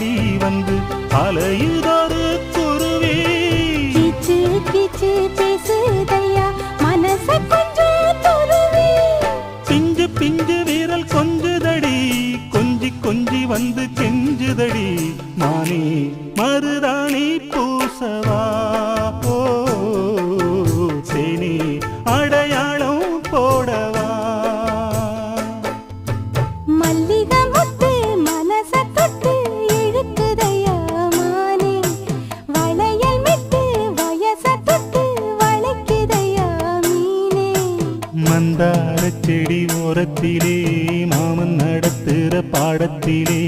ஆடி வந்து அலையுதொரு குருவி. கீச்சு கீச்சு பேசுதையா மனச கொஞ்சம் துருவி. பிஞ்சு பிஞ்சு வீரல் கொஞ்சுதடி கொஞ்சி கொஞ்சி வந்து கெஞ்சுதடி. நானே மருதாணி பூசவா ஓ தேனி அடையாளம் போடவா. மல்லிகை முத்து மனச தொட்டு இழுக்குதையா மானே. வளையல் மிட்டு வயச தொட்டு வளைக்குதையா மீனே. மந்தார செடி ஓரத்திலே மாமன் நடத்துற பாடத்திலே